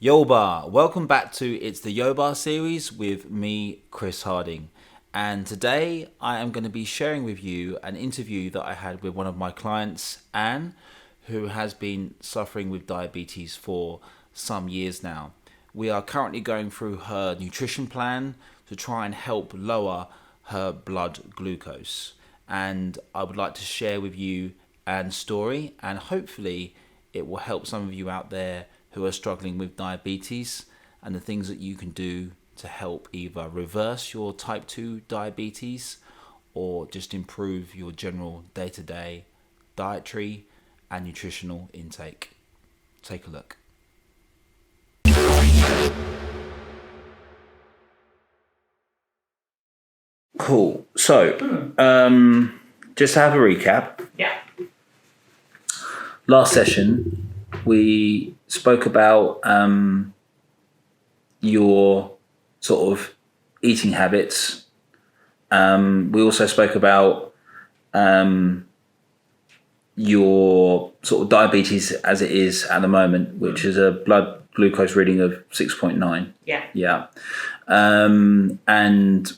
Yoba, welcome back to It's the Yoba series with me, Chris Harding. And today I am going to be sharing with you an interview that I had with one of my clients, Anne, who has been suffering with diabetes for some years now. We are currently going through her nutrition plan to try and help lower her blood glucose. And I would like to share with you Anne's story, and hopefully it will help some of you out there who are struggling with diabetes and the things that you can do to help either reverse your type 2 diabetes or just improve your general day-to-day dietary and nutritional intake. Take a look. Cool. So, just to have a recap. Yeah. Last session, we spoke about your sort of eating habits. We also spoke about your sort of diabetes as it is at the moment, which is a blood glucose reading of 6.9. Yeah. Yeah. And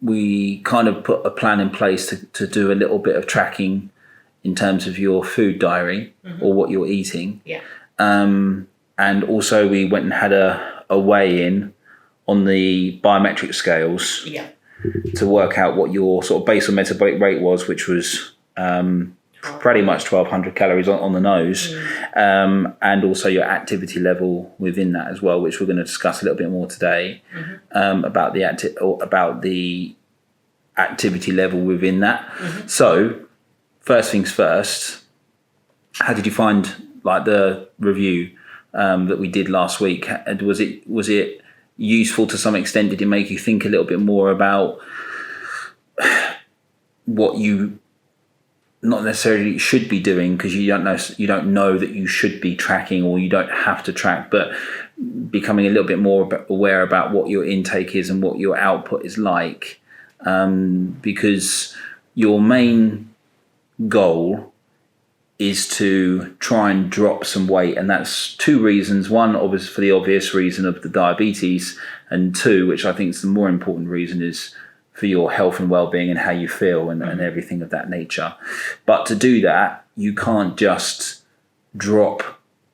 we kind of put a plan in place to do a little bit of tracking in terms of your food diary or what you're eating. Yeah. And also we went and had a weigh-in on the biometric scales to work out what your sort of basal metabolic rate was, which was pretty much 1,200 calories on the nose, and also your activity level within that as well, which we're going to discuss a little bit more today, about the activity level within that. So, first things first, how did you find like the review that we did last week? Was it useful to some extent? Did it make you think a little bit more about what you not necessarily should be doing, because you don't know that you should be tracking or you don't have to track, but becoming a little bit more aware about what your intake is and what your output is like, because your main goal is to try and drop some weight, and that's two reasons. One, obviously, for the obvious reason of the diabetes, and two, which I think is the more important reason, is for your health and well-being and how you feel and everything of that nature. But to do that, you can't just drop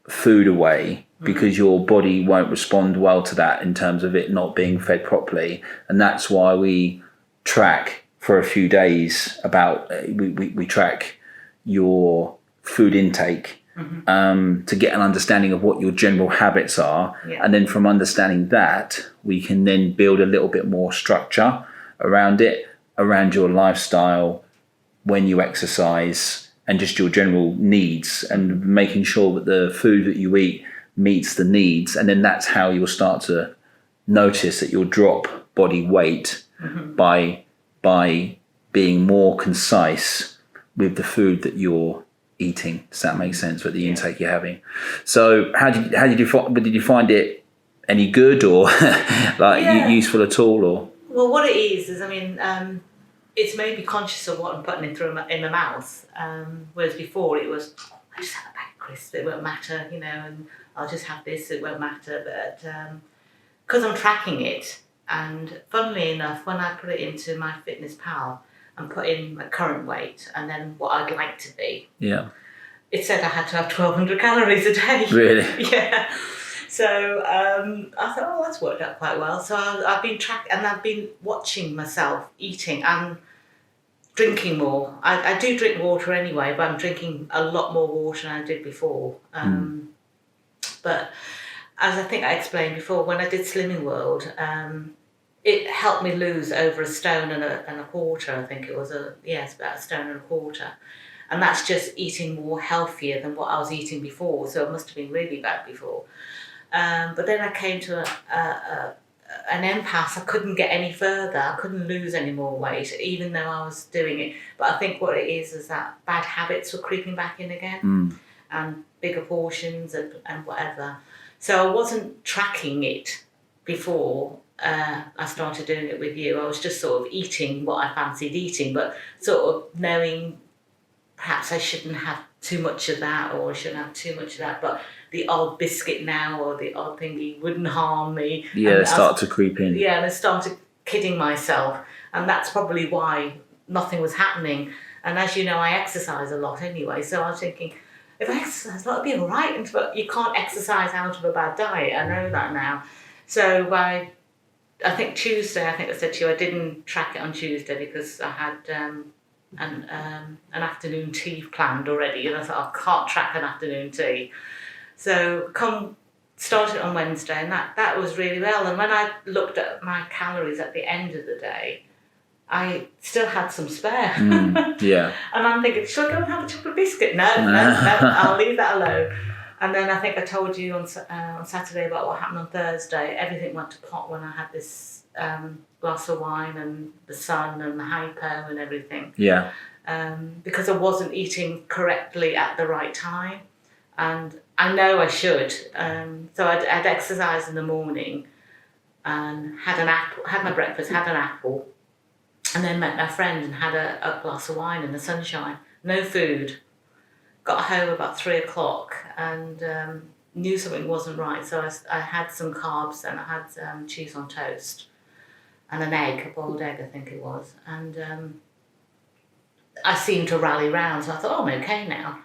food away, because your body won't respond well to that in terms of it not being fed properly. And that's why we track for a few days we track your food intake to get an understanding of what your general habits are. And then from understanding that, we can then build a little bit more structure around it, around your lifestyle, when you exercise, and just your general needs, and making sure that the food that you eat meets the needs. And then that's how you'll start to notice that you'll drop body weight by being more concise with the food that you're eating. Does that make sense? With the intake you're having. So how did you find it any good, or useful at all, or? Well, what it is I mean, it's made me conscious of what I'm putting in my mouth. Whereas before it was, I just have a bag of crisps, it won't matter, and I'll just have this, it won't matter. But because I'm tracking it, and funnily enough, when I put it into my Fitness Pal and put in my current weight and then what I'd like to be, it said I had to have 1,200 calories a day. Really? Yeah. So I thought, that's worked out quite well. So I've been tracking, and I've been watching myself eating and drinking more. I do drink water anyway, but I'm drinking a lot more water than I did before. But as I think I explained before, when I did Slimming World, it helped me lose over 1.25 stones. I think it was it's about 1.25 stones. And that's just eating more healthier than what I was eating before. So it must have been really bad before. But then I came to an impasse. I couldn't get any further. I couldn't lose any more weight, even though I was doing it. But I think what it is that bad habits were creeping back in again, and bigger portions and whatever. So I wasn't tracking it before I started doing it with you. I was just sort of eating what I fancied eating, but sort of knowing perhaps I shouldn't have too much of that, or I shouldn't have too much of that. But the odd biscuit now or the odd thingy wouldn't harm me. Yeah, they start to creep in. Yeah, and I started kidding myself. And that's probably why nothing was happening. And as you know, I exercise a lot anyway. So I was thinking, if I exercise, that'll be all right. But you can't exercise out of a bad diet. I know that now. So I think Tuesday, I said to you, I didn't track it on Tuesday because I had an afternoon tea planned already. And I thought, I can't track an afternoon tea. So started on Wednesday, and that was really well. And when I looked at my calories at the end of the day, I still had some spare. Yeah. And I'm thinking, should I go and have a chocolate biscuit? No, I'll leave that alone. And then I think I told you on Saturday about what happened on Thursday. Everything went to pot when I had this glass of wine and the sun and the hypo and everything. Yeah. Because I wasn't eating correctly at the right time. And I know I should. So I'd exercised in the morning and had my breakfast, had an apple, and then met my friend and had a glass of wine in the sunshine. No food. Got home about 3:00 and knew something wasn't right. So I had some carbs and I had cheese on toast and an egg, a boiled egg I think it was. And I seemed to rally round. So I thought, I'm okay now.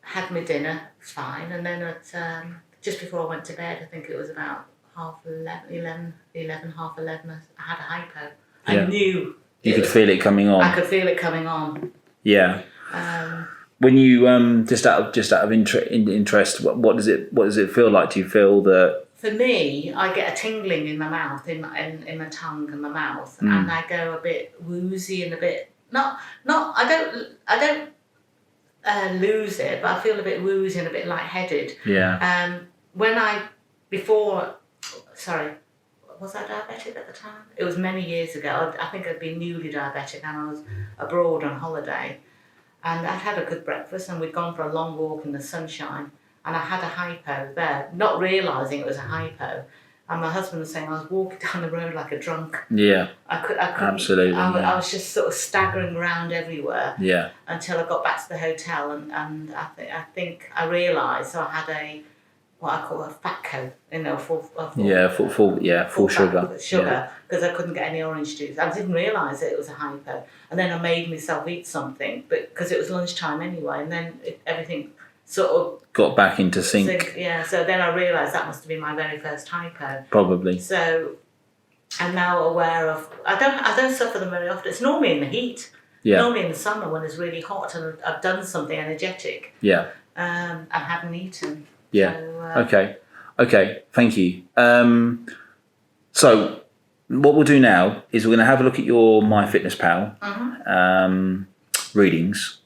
Had my dinner, fine. And then at just before I went to bed, I think it was about 11, half 11, I had a hypo. Yeah. I knew. You could feel it coming on. I could feel it coming on. Yeah. When you just out of interest, what does it feel like? Do you feel that? For me, I get a tingling in my mouth, in my tongue and my mouth, and I go a bit woozy and a bit not. I don't lose it, but I feel a bit woozy and a bit lightheaded. Yeah. Was I diabetic at the time? It was many years ago. I think I'd been newly diabetic and I was abroad on holiday. And I'd had a good breakfast and we'd gone for a long walk in the sunshine. And I had a hypo there, not realising it was a hypo. And my husband was saying I was walking down the road like a drunk. Yeah. I couldn't. Absolutely. I was just sort of staggering around everywhere. Yeah. Until I got back to the hotel and I think I realised. So I had what I call a fatco, full sugar. Because I couldn't get any orange juice. I didn't realise that it was a hypo. And then I made myself eat something, but because it was lunchtime anyway, and then everything sort of got back into sync. Yeah, so then I realised that must have been my very first hypo. Probably. So I'm now aware of. I don't suffer them very often. It's normally in the heat. Yeah. Normally in the summer when it's really hot and I've done something energetic. Yeah. And haven't eaten. Yeah. So, Okay. Thank you. So what we'll do now is we're going to have a look at your MyFitnessPal readings,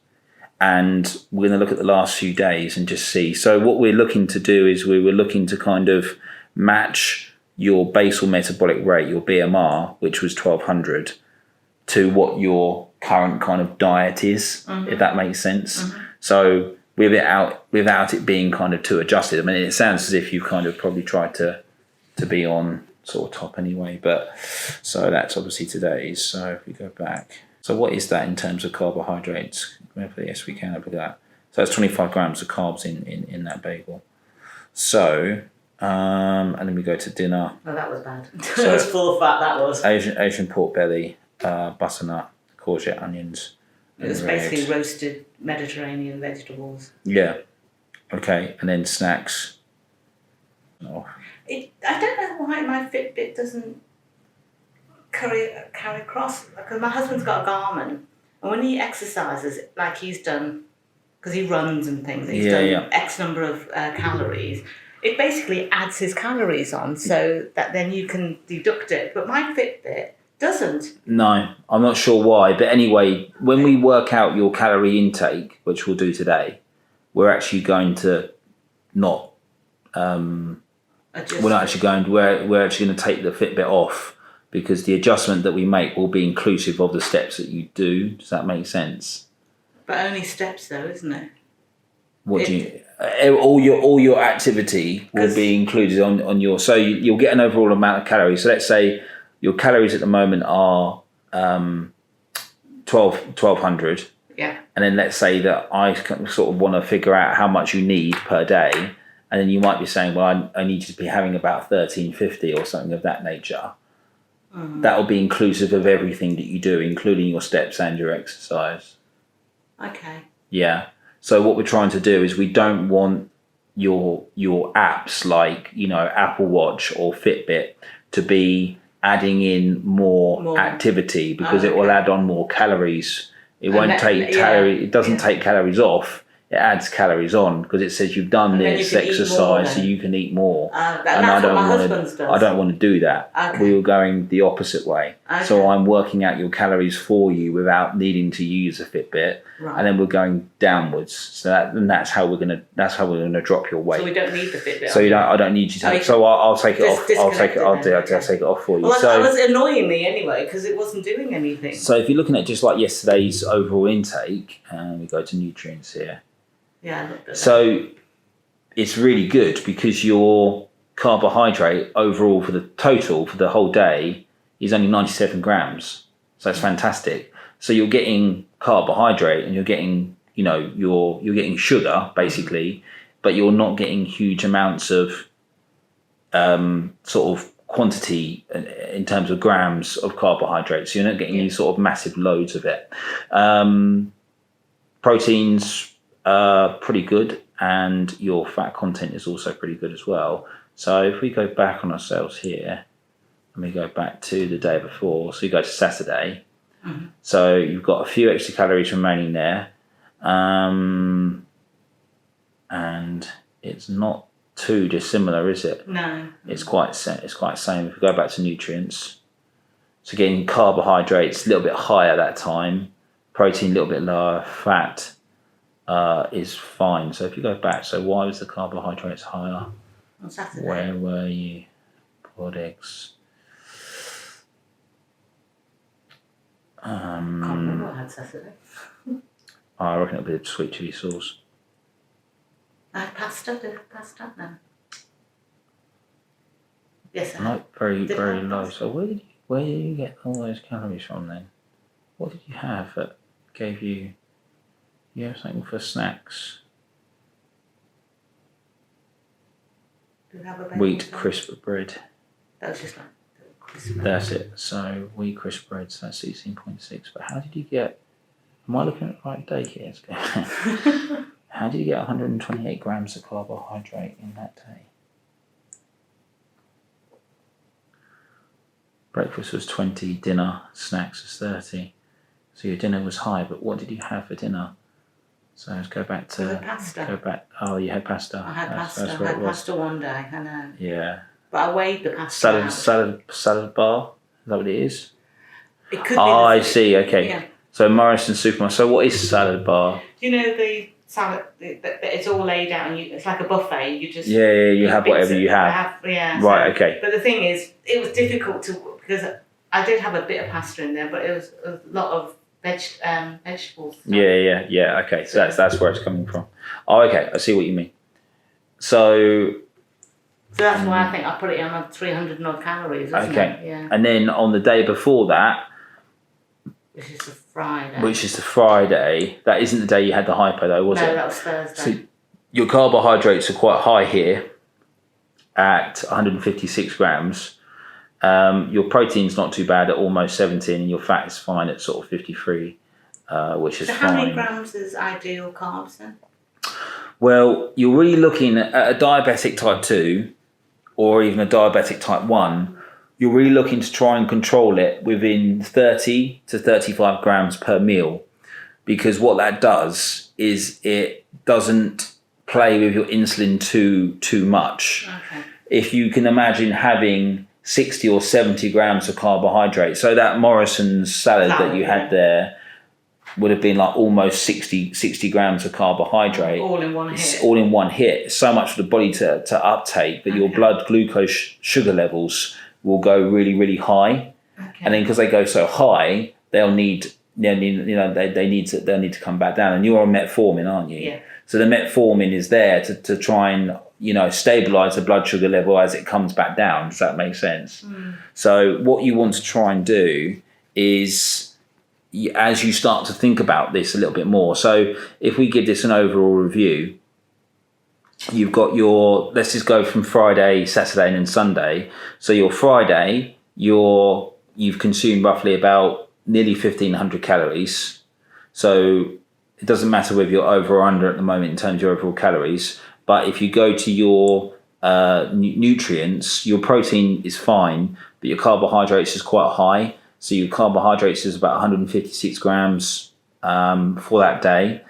and we're going to look at the last few days and just see. So what we're looking to do is we were looking to kind of match your basal metabolic rate, your BMR, which was 1200, to what your current kind of diet is, if that makes sense. So without it being kind of too adjusted. I mean, it sounds as if you've kind of probably tried to be on sort of top anyway, but so that's obviously today's. So if we go back, so what is that in terms of carbohydrates? Yes, we can have a look at that. So that's 25 grams of carbs in that bagel. So and then we go to dinner. Oh, that was bad. So it was full of fat. That was Asian pork belly, butternut, courgette, onions. It was basically roasted Mediterranean vegetables. Yeah. Okay. And then snacks. Oh. I don't know why my Fitbit doesn't carry across. Because my husband's got a Garmin. And when he exercises, like he's done, because he runs and things, he's done X number of calories, it basically adds his calories on so that then you can deduct it. But my Fitbit doesn't. No, I'm not sure why. But anyway, when we work out your calorie intake, which we'll do today, we're actually going to not. We're not actually going. We're actually going to take the Fitbit off because the adjustment that we make will be inclusive of the steps that you do. Does that make sense? But only steps, though, isn't it? What do you? All your activity will be included on your. So you'll get an overall amount of calories. So let's say your calories at the moment are 1200. Yeah. And then let's say that I sort of want to figure out how much you need per day. And then you might be saying, well, I need to be having about 1350 or something of that nature. That will be inclusive of everything that you do, including your steps and your exercise. Okay. Yeah. So what we're trying to do is we don't want your apps like, Apple Watch or Fitbit to be adding in more activity, because it will add on more calories. It won't take calories. It doesn't take calories off. It adds calories on, because it says you've done this exercise, so you can eat more. And that's what my husband's does. I don't want to do that. Okay. We were going the opposite way. Okay. So I'm working out your calories for you without needing to use a Fitbit, and then we're going downwards. So that's how we're gonna drop your weight. So we don't need the Fitbit. So I don't need you to. So I'll take it off. I'll take it off for you. Well, so it was annoying me anyway, because it wasn't doing anything. So if you're looking at just like yesterday's overall intake, and we go to nutrients here. Yeah, I looked at that. So it's really good, because your carbohydrate overall for the whole day is only 97 grams. So that's fantastic. So you're getting carbohydrate, and you're getting, you're getting sugar basically, but you're not getting huge amounts of sort of quantity in terms of grams of carbohydrates. So you're not getting these sort of massive loads of it. Proteins, pretty good, and your fat content is also pretty good as well. So if we go back on ourselves here, and we go back to the day before, so you go to Saturday, so you've got a few extra calories remaining there, and it's not too dissimilar, is it? No. It's quite same. If we go back to nutrients, so getting carbohydrates a little bit higher that time, protein a little bit lower, fat is fine. So if you go back, so why was the carbohydrates higher? On Saturday. Where were you? Products. Can't remember what I had Saturday. I reckon it'll be the sweet chili sauce. I had pasta. Did I have pasta? No. Yes, I No, had. very Did I very have low. pasta? So where did you get all those calories from then? What did you have that gave you? You have something for snacks? Did I have a bagel Wheat as well? crisp bread. That was just like crisp. That's it. So wheat crisp bread. So that's 16.6. But how did you get? Am I looking at the right day here? How did you get 128 grams of carbohydrate in that day? Breakfast was 20, dinner, snacks was 30. So your dinner was high, but what did you have for dinner? So let's go back to... pasta. Go back. Oh, you had pasta. I had pasta. That's I where had it was. pasta one day, I know. Yeah. But I weighed the pasta Salad bar? Is that what it is? It could be. I see. Okay. Yeah. So Morrison Supermarket. So what is salad bar? Do you know the salad? It's all laid out, and it's like a buffet. You just You have whatever you have. Yeah. Right. Okay. But the thing is, it was difficult because I did have a bit of pasta in there, but it was a lot of vegetables. Yeah. Okay. So that's where it's coming from. Oh, okay. I see what you mean. So that's why I think I put it on 300 odd calories. Isn't it? Yeah. And then on the day before that, which is the Friday. Which is the Friday. That isn't the day you had the hypo, though, was it? No, that was Thursday. So your carbohydrates are quite high here at 156 grams. Your protein's not too bad at almost 17, and your fat is fine at sort of 53, which is fine. So how many grams is ideal carbs then? Well, you're really looking at a diabetic type 2 or even a diabetic type 1. You're really looking to try and control it within 30 to 35 grams per meal, because what that does is it doesn't play with your insulin too much. Okay. If you can imagine having 60 or 70 grams of carbohydrate, so that Morrison's salad that you had there would have been like almost 60 grams of carbohydrate. All in one hit. It's all in one hit. So much for the body to uptake that your blood glucose sugar levels will go really, really high. Okay. And then because they go so high, they'll need to come back down. And you're on metformin, aren't you? Yeah. So the metformin is there to try and stabilize the blood sugar level as it comes back down. Does that make sense? Mm. So what you want to try and do is as you start to think about this a little bit more. So if we give this an overall review, you've got let's just go from Friday, Saturday, and then Sunday. So your Friday, you've consumed roughly about nearly 1,500 calories. So it doesn't matter whether you're over or under at the moment in terms of your overall calories. But if you go to your nutrients, your protein is fine, but your carbohydrates is quite high. So your carbohydrates is about 156 grams for that day.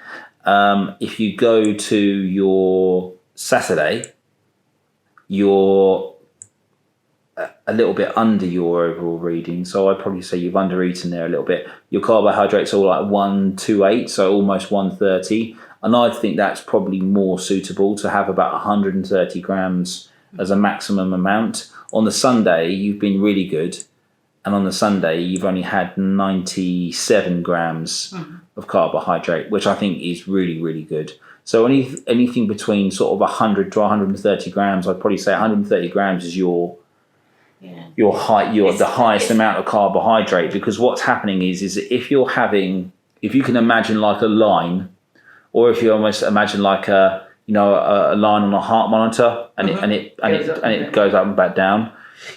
If you go to your Saturday, you're a little bit under your overall reading. So I'd probably say you've under-eaten there a little bit. Your carbohydrates are like 128, so almost 130. And I think that's probably more suitable to have about 130 grams as a maximum amount. On the Sunday, you've been really good. And on the Sunday, you've only had 97 grams of carbohydrate, which I think is really, really good. So anything between sort of 100 to 130 grams, I'd probably say 130 grams is the highest amount of carbohydrate. Because what's happening is if you can imagine like a line, or if you almost imagine like a line on a heart monitor, and it goes up and back down.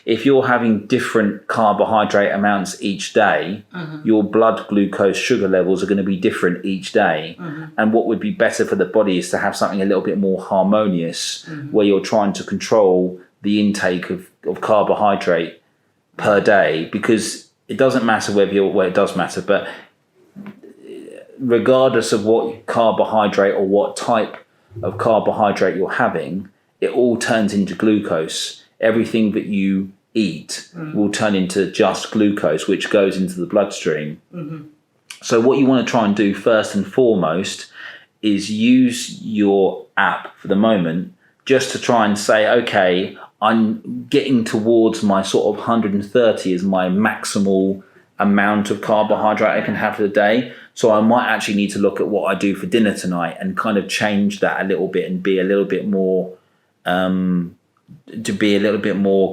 If you're having different carbohydrate amounts each day, your blood glucose sugar levels are going to be different each day. And what would be better for the body is to have something a little bit more harmonious, where you're trying to control the intake of carbohydrate per day, because it doesn't matter it does matter, but regardless of what carbohydrate or what type of carbohydrate you're having, it all turns into glucose. Everything that you eat will turn into just glucose, which goes into the bloodstream. So what you want to try and do first and foremost is use your app for the moment just to try and say, okay, I'm getting towards my sort of 130 as my maximal amount of carbohydrate I can have for the day. So I might actually need to look at what I do for dinner tonight and kind of change that a little bit and be a little bit more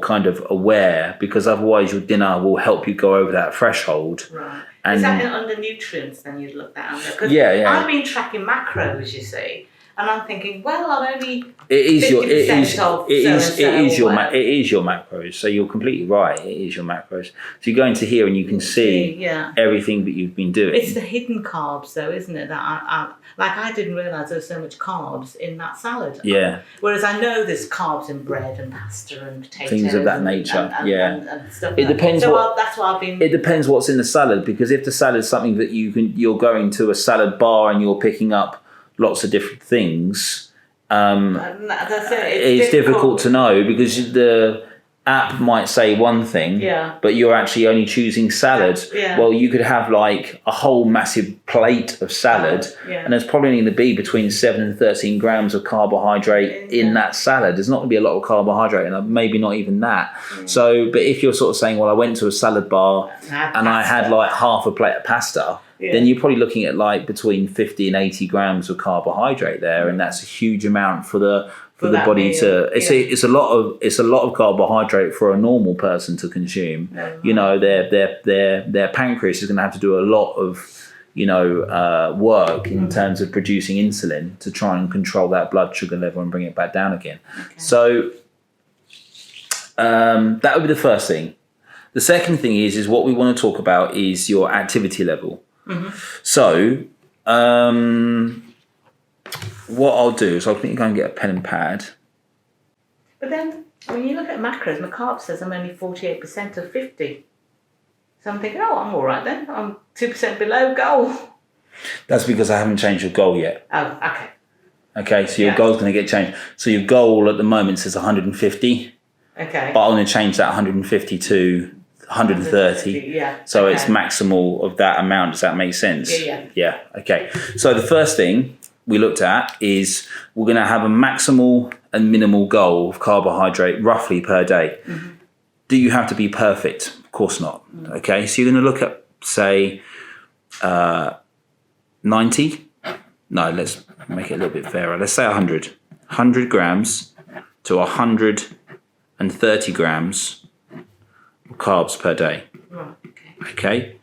kind of aware, because otherwise your dinner will help you go over that threshold. Right. And is that under nutrients then you'd look that under? Because yeah. I've been tracking macros, you see, and I'm thinking, well, I'm only it is your macros. So you're completely right. It is your macros. So you go into here and you can see everything that you've been doing. It's the hidden carbs, though, isn't it? That I didn't realise there was so much carbs in that salad. Yeah. Whereas I know there's carbs in bread and pasta and potatoes, things of that nature. And stuff. It depends. That's why I've been. It depends what's in the salad, because if the salad is something that you're going to a salad bar and you're picking up lots of different things, it's difficult to know, because the app might say one thing, but you're actually only choosing salad. Well, you could have like a whole massive plate of salad, and there's probably going to be between 7 and 13 grams of carbohydrate in that salad. There's not going to be a lot of carbohydrate, and maybe not even that. So, but if you're sort of saying, well, I went to a salad bar and I had like half a plate of pasta, then you're probably looking at like between 50 and 80 grams of carbohydrate there, and that's a huge amount for the body to. It's a lot of carbohydrate for a normal person to consume. You know, their pancreas is going to have to do a lot of work in terms of producing insulin to try and control that blood sugar level and bring it back down again. So that would be the first thing. The second thing is what we want to talk about is your activity level. So what I'll do is I'll go and get a pen and pad. But then when you look at macros, my carb says I'm only 48% of 50. So I'm thinking, I'm all right then. I'm 2% below goal. That's because I haven't changed your goal yet. Oh, okay. Okay, so your goal's going to get changed. So your goal at the moment says 150. Okay. But I'm going to change that 150 to 130. So it's maximal of that amount. Does that make sense? Yeah. Okay. So the first thing we looked at is we're going to have a maximal and minimal goal of carbohydrate roughly per day. Do you have to be perfect? Of course not. Okay. So you're going to look at, say, 90. No, let's make it a little bit fairer. Let's say 100. 100 grams to 130 grams carbs per day. Right, okay.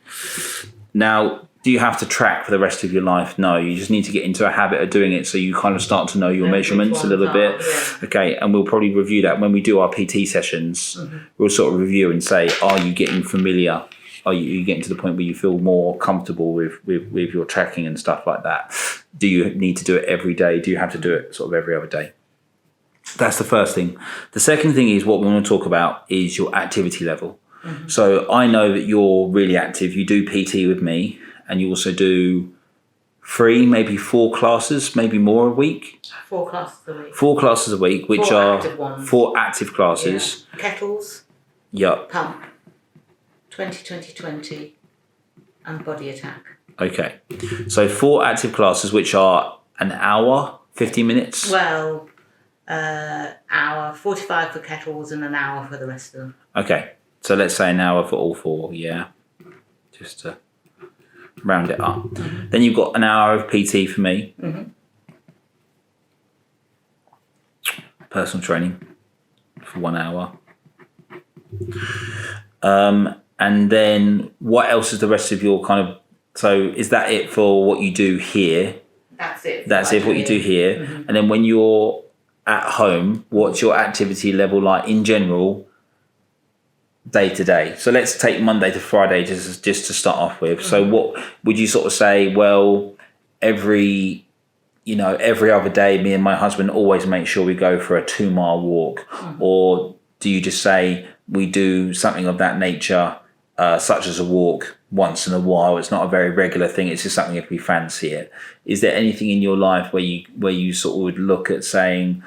Now, do you have to track for the rest of your life? No, you just need to get into a habit of doing it so you kind of start to know your measurements a little bit. Yeah. Okay, and we'll probably review that when we do our PT sessions. We'll sort of review and say, are you getting familiar? Are you getting to the point where you feel more comfortable with your tracking and stuff like that? Do you need to do it every day? Do you have to do it sort of every other day? That's the first thing. The second thing is what we want to talk about is your activity level. So I know that you're really active. You do PT with me, and you also do 3, maybe 4 classes, maybe more a week. 4 classes a week. 4 classes a week, which 4 are active ones. 4 active classes. Yeah. Kettles. Yep. Pump. 20-20-20 and body attack. Okay. So 4 active classes, which are an hour, 50 minutes. Well, hour, 45 for kettles and an hour for the rest of them. Okay. So let's say an hour for all 4, yeah. Just to round it up. Then you've got an hour of PT for me. Personal training for 1 hour. And then what else is the rest of your kind of... So is that it for what you do here? That's it. That's it for what you do here. And then when you're at home, what's your activity level like in general, day to day? So let's take Monday to Friday just to start off with. So what would you sort of say, well, every other day, me and my husband always make sure we go for a 2-mile walk? Or do you just say we do something of that nature, such as a walk once in a while? It's not a very regular thing. It's just something if we fancy it. Is there anything in your life where you sort of would look at saying,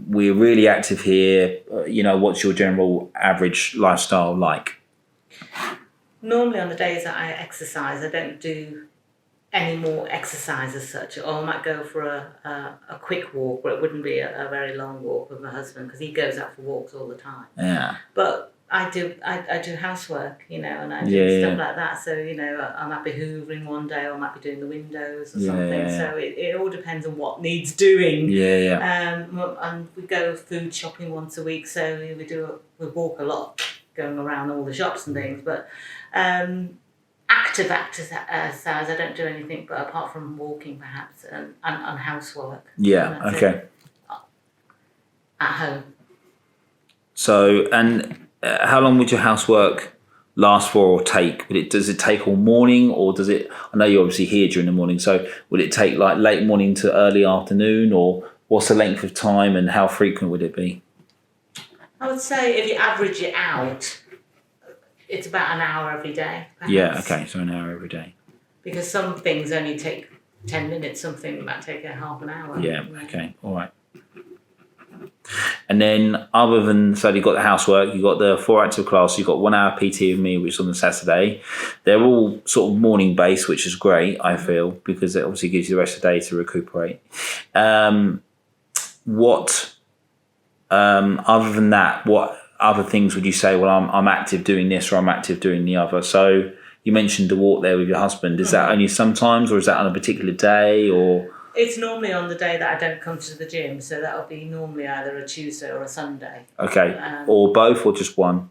we're really active here, what's your general average lifestyle like? Normally on the days that I exercise, I don't do any more exercise as such, or I might go for a quick walk, but it wouldn't be a very long walk with my husband because he goes out for walks all the time. Yeah. But I do housework, and I do stuff like that. So, I might be hoovering one day, or I might be doing the windows or something. Yeah. So it all depends on what needs doing. Yeah. And we go food shopping once a week, so we walk a lot, going around all the shops and things. But active exercise, I don't do anything, but apart from walking, perhaps, and housework. Yeah. Okay. At home. So how long would your housework last for or take? Does it take all morning, or does it? I know you're obviously here during the morning, so would it take like late morning to early afternoon, or what's the length of time and how frequent would it be? I would say if you average it out, it's about an hour every day. Perhaps. Yeah. Okay. So an hour every day. Because some things only take 10 minutes. Something might take a half an hour. Yeah. Okay. All right. And then other than, so you've got the housework, you've got the 4 active classes, you've got 1 hour PT with me, which is on the Saturday. They're all sort of morning based, which is great, I feel, because it obviously gives you the rest of the day to recuperate. Other than that, what other things would you say, well, I'm active doing this or I'm active doing the other? So you mentioned the walk there with your husband. Is that only sometimes, or is that on a particular day, or... It's normally on the day that I don't come to the gym, so that'll be normally either a Tuesday or a Sunday. Okay, or both, or just one?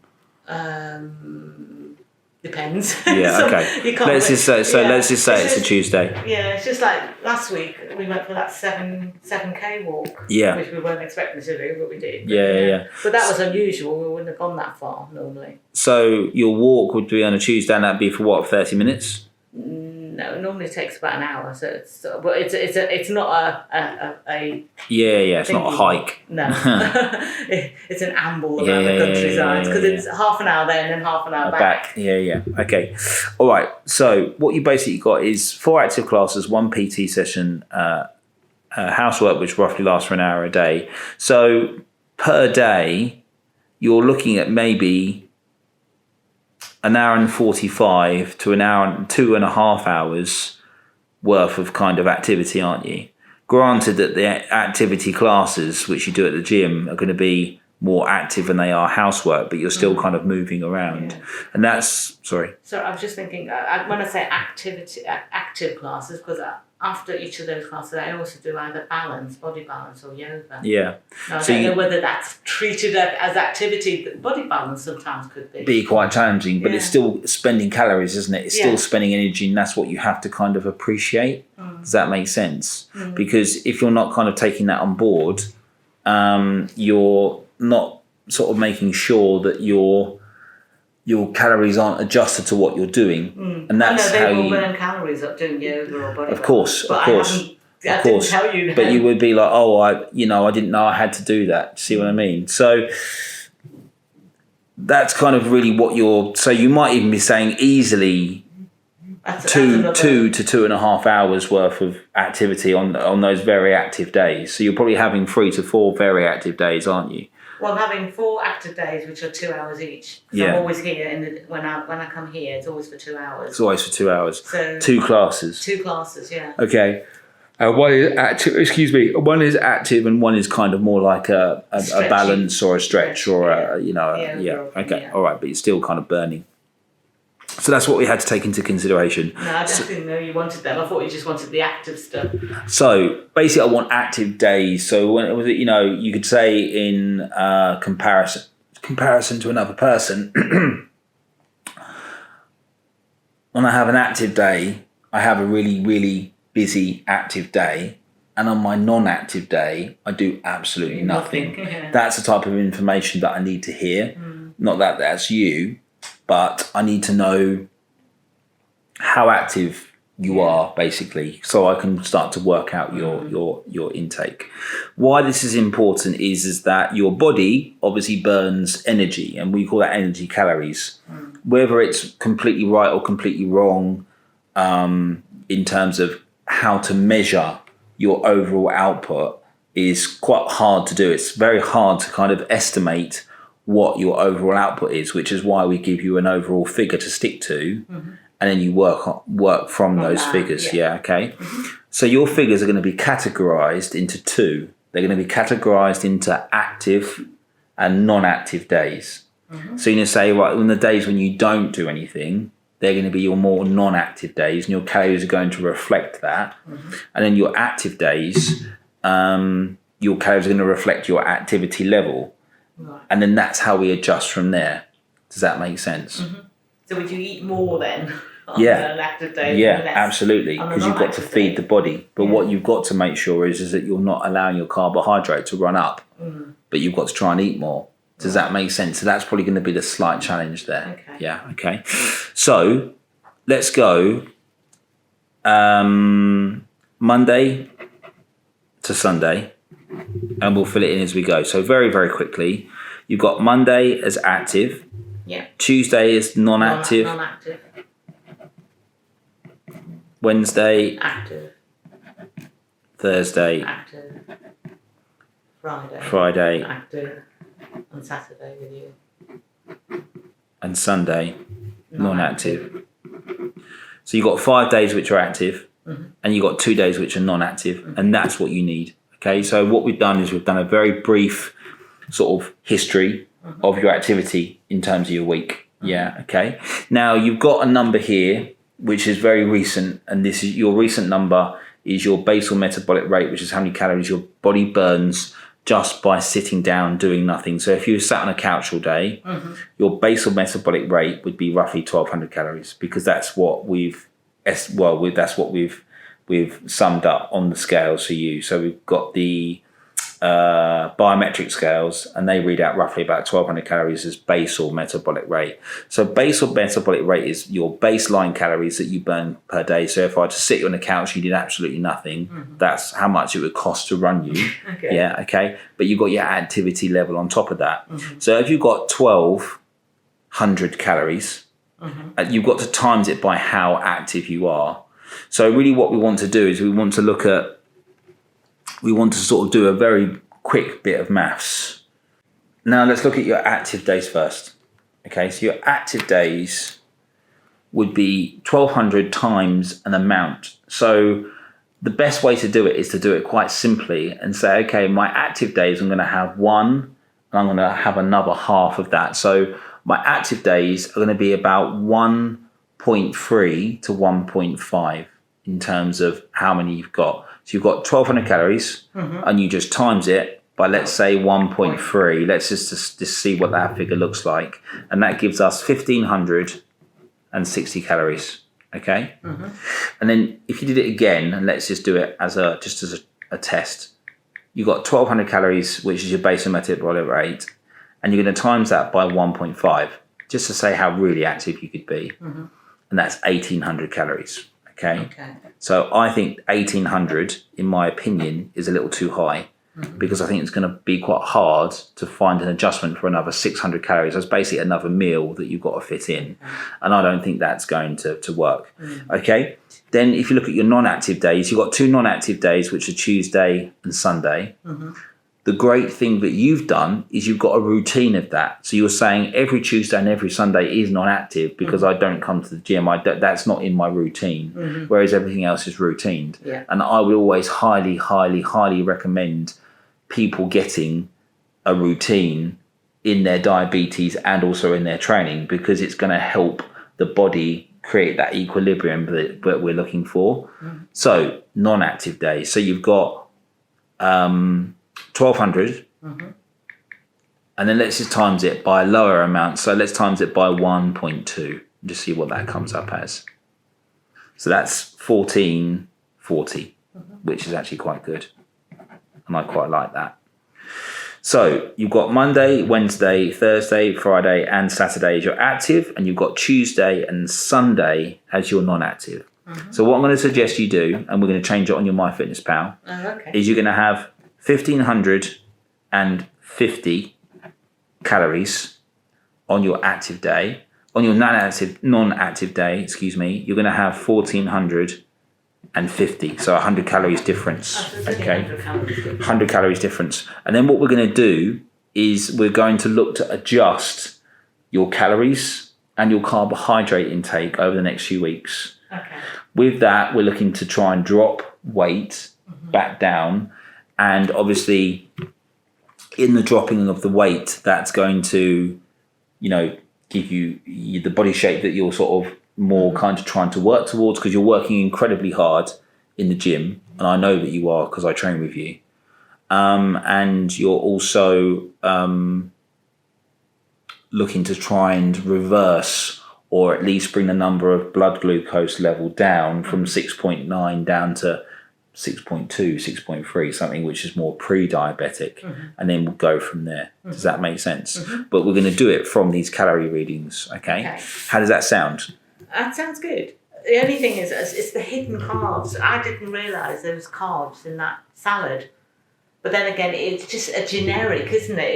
Depends. Yeah, okay. Let's just say it's a Tuesday. Yeah, it's just like last week we went for that 7K walk. Yeah. Which we weren't expecting to do, but we did. Yeah. But that was unusual. We wouldn't have gone that far normally. So your walk would be on a Tuesday, and that'd be for what, 30 minutes? No, it normally takes about an hour. So it's not a it's not a hike. No, it's an amble around the countryside because it's half an hour there and then half an hour back. Yeah. Okay, all right. So what you basically got is 4 active classes, 1 PT session, housework, which roughly lasts for an hour a day. So per day, you're looking at maybe an hour and 45 to an hour and 2.5 hours worth of kind of activity, aren't you? Granted that the activity classes, which you do at the gym, are going to be more active than they are housework, but you're still kind of moving around. Yeah. And that's, sorry. So I was just thinking, when I say active classes, because after each of those classes, I also do either balance, body balance, or yoga. Yeah. Now, I So don't know whether that's treated as activity. But body balance sometimes could be quite challenging, but Yeah. it's still spending calories, isn't it? It's Yeah. still spending energy, and that's what you have to kind of appreciate. Does that make sense? Because if you're not kind of taking that on board, you're not sort of making sure that your calories aren't adjusted to what you're doing, and that's they how will you. burn calories up doing yoga or body Of course, balance. of But course. I didn't tell you. But you would be like, oh, I didn't know I had to do that. See what I mean? So that's kind of really what so you might even be saying easily That's two another- to 2.5 hours worth of activity on those very active days. So you're probably having 3 to 4 very active days, aren't you? Well, I'm having 4 active days, which are 2 hours each. So Yeah. I'm always here when I come here. It's always for 2 hours. It's always for 2 hours. So 2 classes. 2 classes, yeah. Okay. One is active. Excuse me. One is active, and one is kind of more like a balance or a stretch or Okay. Yeah. All right, but you're still kind of burning. So that's what we had to take into consideration. No, I didn't know you wanted them. I thought you just wanted the active stuff. So basically, I want active days. So when it was, you could say in comparison to another person, when I have an active day, I have a really, really busy active day. And on my non-active day, I do absolutely nothing. Yeah. That's the type of information that I need to hear. Not that that's you, but I need to know how active you are, basically, so I can start to work out your intake. Why this is important is that your body obviously burns energy, and we call that energy calories. Whether it's completely right or completely wrong in terms of how to measure your overall output is quite hard to do. It's very hard to kind of estimate what your overall output is, which is why we give you an overall figure to stick to, and then you work from those figures. Yeah, okay. So your figures are going to be categorized into 2. They're going to be categorized into active and non-active days. So you're going to say, right, on the days when you don't do anything, they're going to be your more non-active days, and your calories are going to reflect that. And then your active days, your calories are going to reflect your activity level. Right. And then that's how we adjust from there. Does that make sense? So would you eat more then? On Yeah. an active day? Yeah, and less absolutely. on a Because you've got to non-active feed day? the body. But Yeah. what you've got to make sure is that you're not allowing your carbohydrate to run up. But you've got to try and eat more. Does that make sense? So that's probably going to be the slight challenge there. Okay. Yeah, okay. So let's go Monday to Sunday, and we'll fill it in as we go. So very, very quickly, you've got Monday as active. Yeah. Tuesday is non-active. Non-active. Wednesday, Active. Thursday, Active. Friday. Friday, Active. On Saturday with you. and Sunday, non-active. So you've got 5 days which are active, and you've got 2 days which are non-active, and that's what you need. Okay, so what we've done is we've done a very brief sort of history of your activity in terms of your week. Yeah, okay. Now you've got a number here which is very recent, and this is your recent number is your basal metabolic rate, which is how many calories your body burns just by sitting down doing nothing. So if you sat on a couch all day, your basal metabolic rate would be roughly 1,200 calories, because that's what we've summed up on the scales for you. So we've got the biometric scales, and they read out roughly about 1,200 calories as basal metabolic rate. So basal metabolic rate is your baseline calories that you burn per day. So if I had to sit you on the couch, you did absolutely nothing, that's how much it would cost to run you. Okay. Yeah, okay. But you've got your activity level on top of that. So if you've got 1,200 calories, you've got to times it by how active you are. So really what we want to do is we want to sort of do a very quick bit of maths. Now let's look at your active days first. Okay, so your active days would be 1,200 times an amount. So the best way to do it is to do it quite simply and say, okay, my active days, I'm going to have 1, and I'm going to have another half of that. So my active days are going to be about 1.3 to 1.5 in terms of how many you've got. So you've got 1,200 calories, and you just times it by, let's say, 1.3. Let's just see what that figure looks like, and that gives us 1,560 calories. Okay, and then if you did it again, and let's just do it as a test, you got 1,200 calories, which is your basal metabolic rate, and you're going to times that by 1.5, just to say how really active you could be, and that's 1,800 calories. Okay, so I think 1,800, in my opinion, is a little too high. Because I think it's going to be quite hard to find an adjustment for another 600 calories. That's basically another meal that you've got to fit in. And I don't think that's going to work. Okay. Then if you look at your non-active days, you've got 2 non-active days, which are Tuesday and Sunday. The great thing that you've done is you've got a routine of that. So you're saying every Tuesday and every Sunday is non-active because I don't come to the gym. That's not in my routine, whereas everything else is routined. And I would always highly, highly, highly recommend people getting a routine in their diabetes and also in their training, because it's going to help the body create that equilibrium that we're looking for. So non-active days. So you've got 1,200, and then let's just times it by a lower amount. So let's times it by 1.2 and just see what that comes up as. So that's 1,440, which is actually quite good. And I quite like that. So you've got Monday, Wednesday, Thursday, Friday, and Saturday as your active, and you've got Tuesday and Sunday as your non-active. So what I'm going to suggest you do, and we're going to change it on your MyFitnessPal, is you're going to have 1,550 calories on your active day. On your non-active day, you're going to have 1,450, so 100 calories difference. Okay, 100 calories difference. And then what we're going to do is we're going to look to adjust your calories and your carbohydrate intake over the next few weeks. With that, we're looking to try and drop weight back down, and obviously in the dropping of the weight, that's going to, give you the body shape that you're sort of more kind of trying to work towards, because you're working incredibly hard in the gym, and I know that you are because I train with you. And you're also looking to try and reverse, or at least bring the number of blood glucose level down from 6.9 down to 6.2, 6.3, something which is more pre-diabetic, and then we'll go from there. Does that make sense? But we're going to do it from these calorie readings. Okay. How does that sound? That sounds good. The only thing is, it's the hidden carbs. I didn't realise there was carbs in that salad. But then again, it's just a generic, isn't it?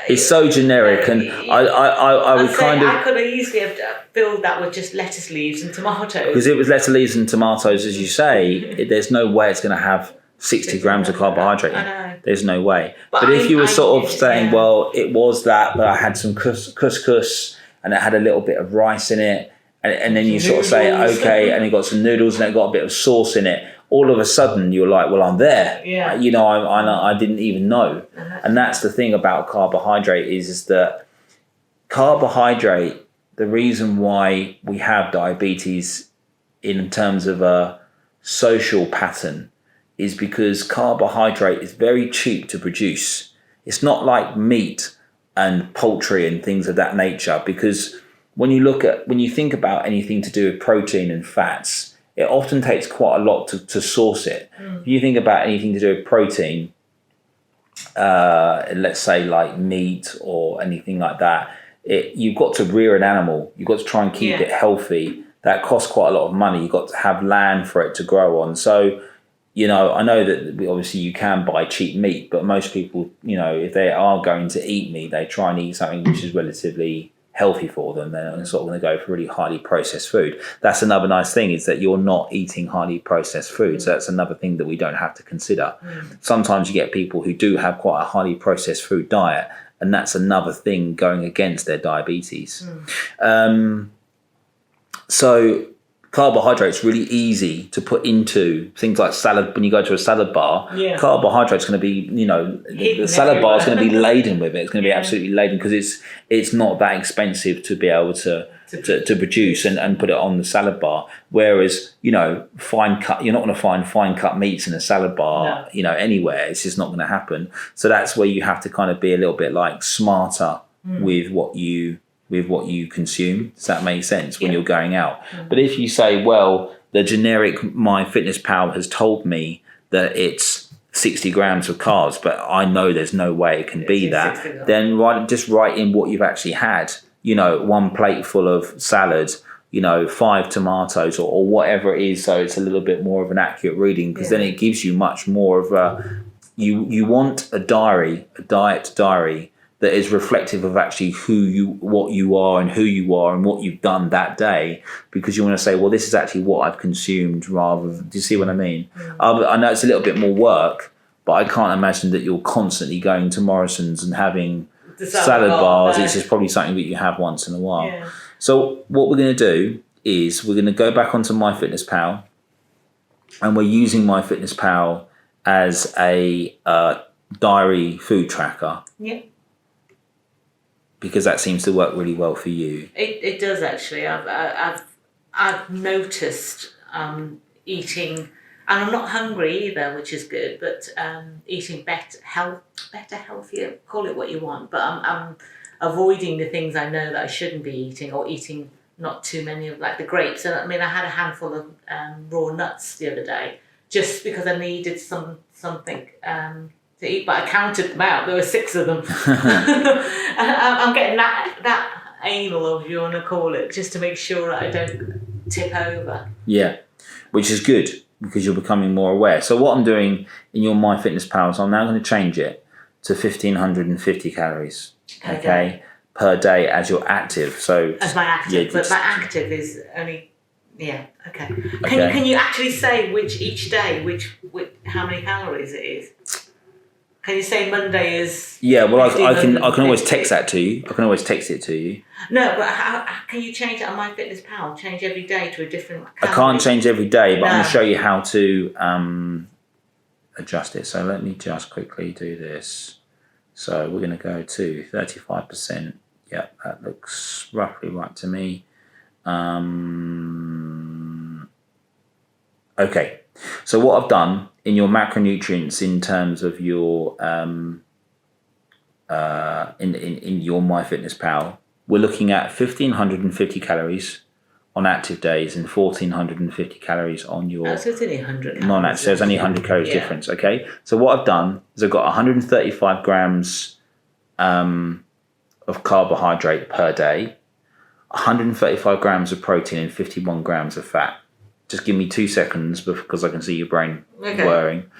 It's so generic, and I would kind of. I could have easily have filled that with just lettuce leaves and tomatoes. Because it was lettuce leaves and tomatoes, as you say. There's no way it's going to have 60 grams of carbohydrate. I know. There's no way. But if you were sort of saying, well, it was that, but I had some couscous and it had a little bit of rice in it, and then you sort of say, okay, and it got some noodles and it got a bit of sauce in it. All of a sudden, you're like, well, I'm there. Yeah. I didn't even know. And that's the thing about carbohydrate is that carbohydrate, the reason why we have diabetes in terms of a social pattern is because carbohydrate is very cheap to produce. It's not like meat and poultry and things of that nature, because when you think about anything to do with protein and fats, it often takes quite a lot to source it. If you think about anything to do with protein, let's say like meat or anything like that, you've got to rear an animal. You've got to try and keep it healthy. That costs quite a lot of money. You've got to have land for it to grow on. So, I know that obviously you can buy cheap meat, but most people, if they are going to eat meat, they try and eat something which is relatively healthy for them. They're sort of going to go for really highly processed food. That's another nice thing, is that you're not eating highly processed food. So that's another thing that we don't have to consider. Sometimes you get people who do have quite a highly processed food diet, and that's another thing going against their diabetes. So carbohydrates really easy to put into things like salad. When you go to a salad bar, Yeah. carbohydrates going to be, the salad bar is going to be laden with it. It's going to be absolutely laden because it's not that expensive to be able to produce and put it on the salad bar. Whereas, fine cut, you're not going to find fine cut meats in a salad bar, anywhere. It's just not going to happen. So that's where you have to kind of be a little bit like smarter with what you consume. Does that make sense when you're going out? But if you say, well, the generic MyFitnessPal has told me that it's 60 grams of carbs, but I know there's no way it can be that, then just write in what you've actually had. 1 plate full of salad, 5 tomatoes or whatever it is, so it's a little bit more of an accurate reading, because then it gives you much more of a, you want a diet diary that is reflective of actually what you are and who you are and what you've done that day, because you want to say, well, this is actually what I've consumed rather than, do you see what I mean? I know it's a little bit more work, but I can't imagine that you're constantly going to Morrison's and having salad bars. It's just probably something that you have once in a while. Yeah. So what we're going to do is we're going to go back onto MyFitnessPal, and we're using MyFitnessPal as a diary food tracker. Yeah. Because that seems to work really well for you. It does actually. I've noticed eating, and I'm not hungry either, which is good. But eating better, healthier. Call it what you want. But I'm avoiding the things I know that I shouldn't be eating, or eating not too many of, like the grapes. And I mean, I had a handful of raw nuts the other day just because I needed something. To eat, but I counted them out. There were 6 of them. I'm getting that anal, or if you want to call it, just to make sure that I don't tip over. Yeah, which is good because you're becoming more aware. So what I'm doing in your MyFitnessPal is I'm now going to change it to 1,550 calories. Okay, per day as your active. So as my active, but my active is only. Yeah. Okay. Can you actually say each day which how many calories it is? Can you say Monday is? Yeah, well, I can always text that to you. I can always text it to you. No, but how can you change it on MyFitnessPal? Change every day to a different calorie? I can't change every day, but I'm going to show you how to adjust it. So let me just quickly do this. So we're going to go to 35%. Yeah, that looks roughly right to me. Okay. So what I've done in your macronutrients in terms of your in your MyFitnessPal, we're looking at 1,550 calories on active days and 1,450 calories on your so it's only 100 non-active. So there's only 100 calories difference. Okay. So what I've done is I've got 135 grams of carbohydrate per day, 135 grams of protein, and 51 grams of fat. Just give me 2 seconds because I can see your brain whirring.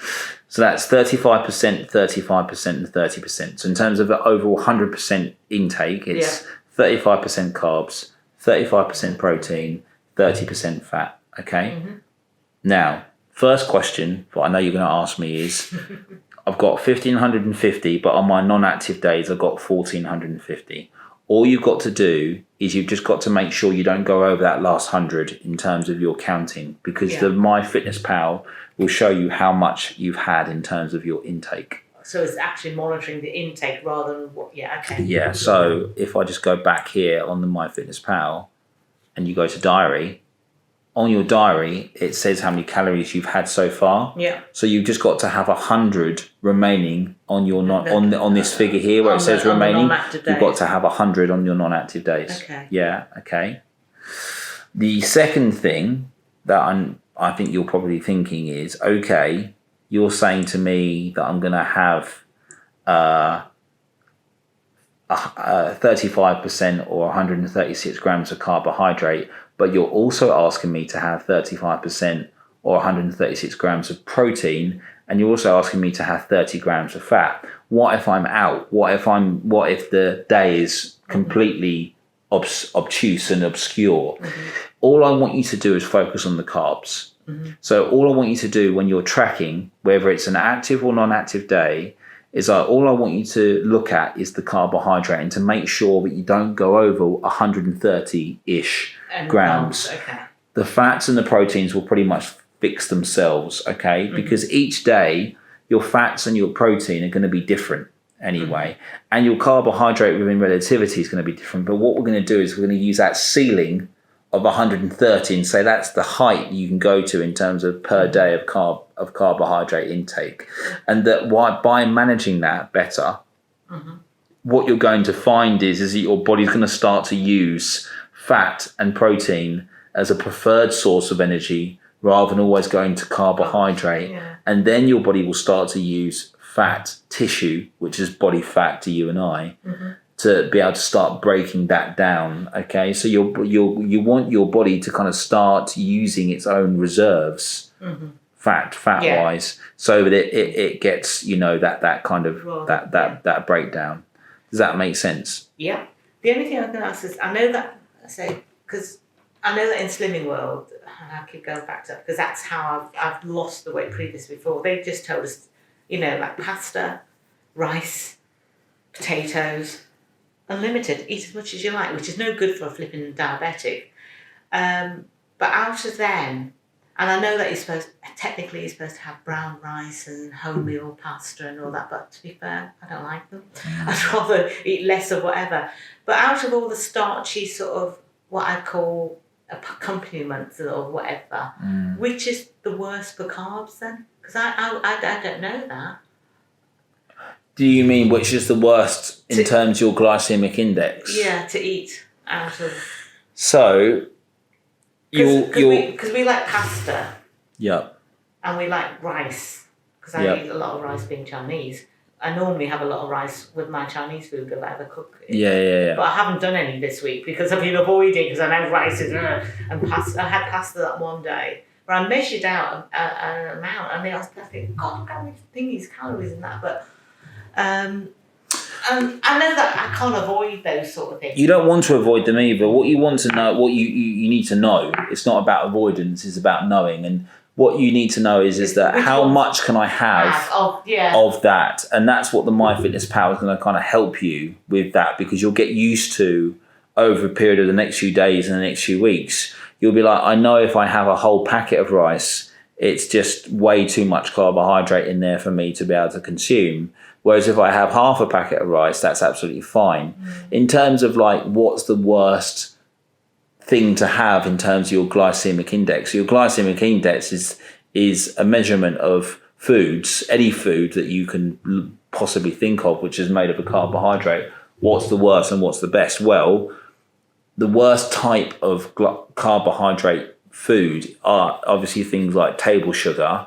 So that's 35%, 35%, and 30%. So in terms of the overall 100% intake, it's 35% carbs, 35% protein, 30% fat. Okay? Mm-hmm. Now, first question that I know you're going to ask me is, I've got 1,550, but on my non-active days, I've got 1,450. All you've got to do is you've just got to make sure you don't go over that last 100 in terms of your counting, because the MyFitnessPal will show you how much you've had in terms of your intake. So it's actually monitoring the intake rather than what? Yeah, okay. Yeah, so if I just go back here on the MyFitnessPal and you go to diary, on your diary, it says how many calories you've had so far. Yeah. So you've just got to have 100 remaining on your on this figure here where it says remaining. You've got to have 100 on your non-active days. Okay. Yeah. Okay. The second thing that I think you're probably thinking is, okay, you're saying to me that I'm going to have 35% or 136 grams of carbohydrate, but you're also asking me to have 35% or 136 grams of protein, and you're also asking me to have 30 grams of fat. What if I'm out? What if the day is completely obtuse and obscure? Mm-hmm. All I want you to do is focus on the carbs. Mm-hmm. So all I want you to do when you're tracking, whether it's an active or non-active day, is all I want you to look at is the carbohydrate, and to make sure that you don't go over 130-ish grams. Okay. the fats and the proteins will pretty much fix themselves, okay? Because each day your fats and your protein are going to be different anyway, and your carbohydrate within relativity is going to be different. But what we're going to do is we're going to use that ceiling of 130 and say that's the height you can go to in terms of per day of carbohydrate intake, and that by managing that better, what you're going to find is that your body's going to start to use fat and protein as a preferred source of energy rather than always going to carbohydrate. And then your body will start to use fat tissue, which is body fat to you and I, to be able to start breaking that down. Okay, so you want your body to kind of start using its own reserves, fat wise, so that it gets that kind of that breakdown. Does that make sense? Yeah. The only thing I was going to ask is, I know that in Slimming World, and I keep going back to that because that's how I've lost the weight previously before. They just told us, like pasta, rice, potatoes, unlimited, eat as much as you like, which is no good for a flipping diabetic. But out of them, and I know that you're supposed to have brown rice and wholemeal pasta and all that, but to be fair, I don't like them. I'd rather eat less of whatever. But out of all the starchy sort of what I call accompaniments or whatever, which is the worst for carbs then? Because I don't know that. Do you mean which is the worst in terms of your glycemic index? Yeah, to eat out of. So, because we like pasta. Yep. And we like rice, because I eat a lot of rice being Chinese. I normally have a lot of rice with my Chinese food that I ever cook. Yeah. But I haven't done any this week because I've been avoiding, because I know rice is and pasta. I had pasta that one day where I measured out an amount, and I was thinking, God, how many thingies, calories in that? But I know that I can't avoid those sort of things. You don't want to avoid them either. What you want to know, what you need to know, it's not about avoidance, it's about knowing. And what you need to know is that how much can I have of that? And that's what the MyFitnessPal is going to kind of help you with that, because you'll get used to over a period of the next few days and the next few weeks. You'll be like, I know if I have a whole packet of rice, it's just way too much carbohydrate in there for me to be able to consume. Whereas if I have half a packet of rice, that's absolutely fine. In terms of like what's the worst thing to have in terms of your glycemic index, your glycemic index is a measurement of foods, any food that you can possibly think of, which is made of a carbohydrate. What's the worst and what's the best? Well, the worst type of carbohydrate food are obviously things like table sugar,